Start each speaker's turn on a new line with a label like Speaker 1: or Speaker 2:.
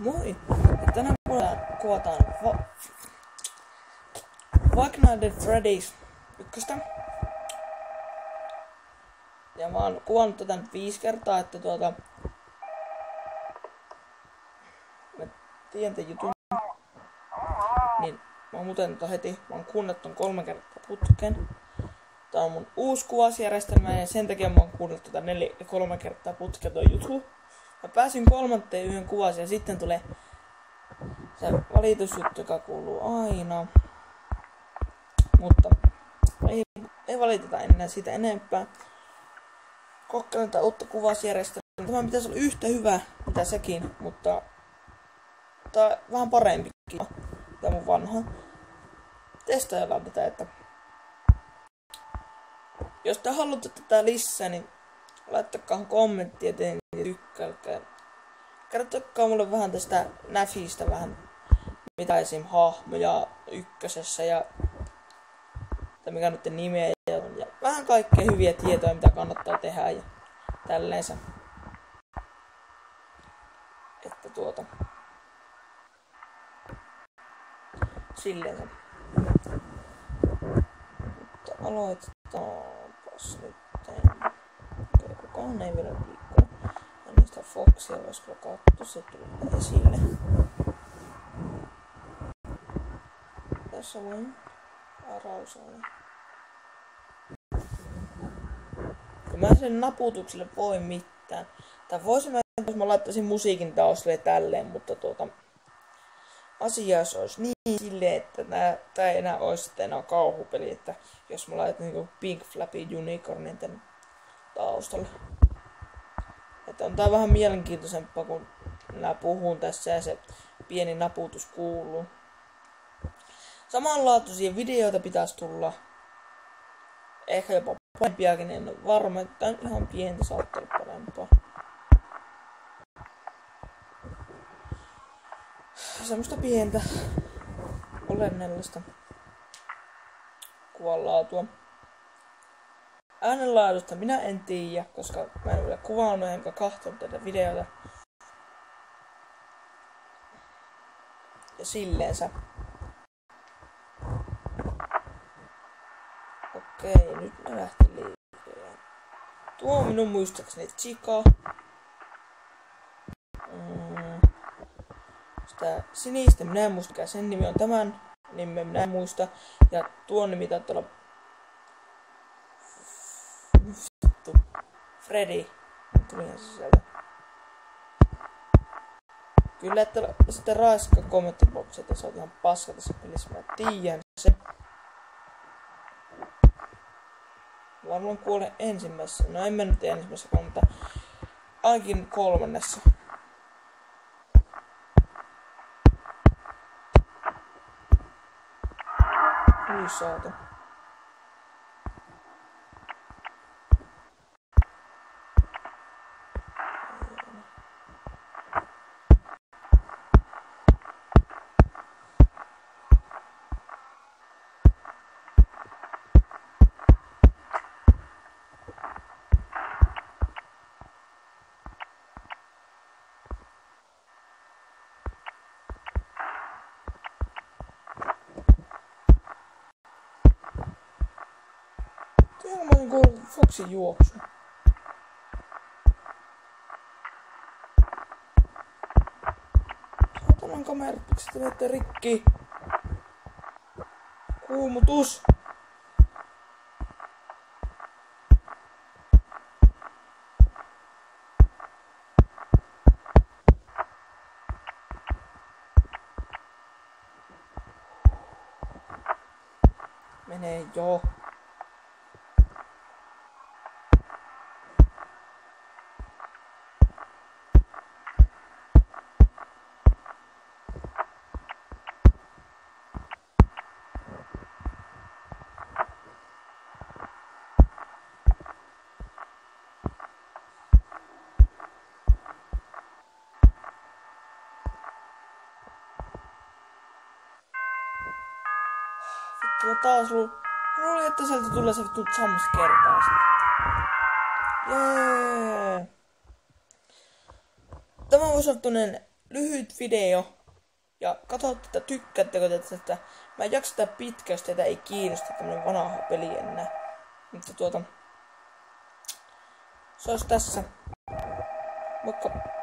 Speaker 1: Moi! Ja tänään kuvataan Five Nights at Freddy's 1. Ja mä oon kuvannut tätä nyt 5 kertaa, että mä tiedän tämän jutun. Niin mä oon muuten heti, mä oon kuunnellut ton 3 kertaa putken. Tää on mun uusi kuvasjärjestelmä ja sen takia mä oon kuunnellut tätä 3 kertaa putken toi juttu. Mä pääsin 3. yhden kuvasi ja sitten tulee se valitusjuttu, joka kuuluu aina. Mutta ei valiteta enää sitä enempää. Kokkelen tätä uutta kuvasjärjestelmää. Tämä pitäisi olla yhtä hyvä mitä sekin, mutta tää on vähän parempikin. Tää mun vanha. Testaillaan tätä, että jos te haluatte tätä lisää, niin laittakaa kommenttia, teen tykkäilkää. Kertokaa mulle vähän tästä Näfistä vähän, mitä esim. Hahmoja ykkösessä ja mikä nyt nimeä ja vähän kaikkea hyviä tietoja, mitä kannattaa tehdä ja tälleensä. Että silleen se. Mutta aloitetaanpas nyt. Okei, kukaan ei vielä liikkuu. Ja niistä Foxia vois kyllä katsoa, se tulee esille. Tässä on arausana. Kun mä sen naputukselle voi mitään. Tai voisin mä, jos mä laittaisin musiikin taustalle tälleen, mutta asia olisi niin silleen, että tää ei enää olisi sitten enää kauhupeli, että jos mä laitan niinku Pink Flappy Unicornin tänne taustalle. Että on tää vähän mielenkiintoisempaa, kun minä puhun tässä ja se pieni naputus kuuluu. Samanlaatuisia videoita pitäisi tulla. Ehkä jopa parempiakin, en ole varma, että on ihan pientä, saattaa olla parempaa. Semmoista pientä olennaista kuvanlaatua. Äänenlaadusta minä en tiedä, koska mä en ole kuvannut enkä katsonut tätä videota. Ja silleensä. Okei, nyt ne lähti liikkeelle. Tuo on minun muistaakseni Chica. Sitä sinistä minä en muista, sen nimi on tämän nimen minä en muista. Ja tuon nimi taitaa olla Freddy. Tulihan se sieltä. Kyllä, että sitten raiska kommenttiboksi, että se on ihan paska tässä pelissä. Mä tiedän se. Varmaan kuolen ensimmäisessä. No en mä nyt ensimmäisessä, mutta ainakin 3. Hyi saata. Ihan mä olin kuullut Foxin juoksu. Saatanan kamerat, miksi te vette rikki? Kuumutus! Menee jo. Vittu, taas luulin, että sieltä tulee se vittu jumpscare taas. Jee. Tämä voisi olla tuonen lyhyt video. Ja katsotte, että tykkäättekö tästä. Mä en jaksa tätä pitkään, jos teitä ei kiinnosta tämmönen vanha peli enää. Mutta se olisi tässä. Moikka!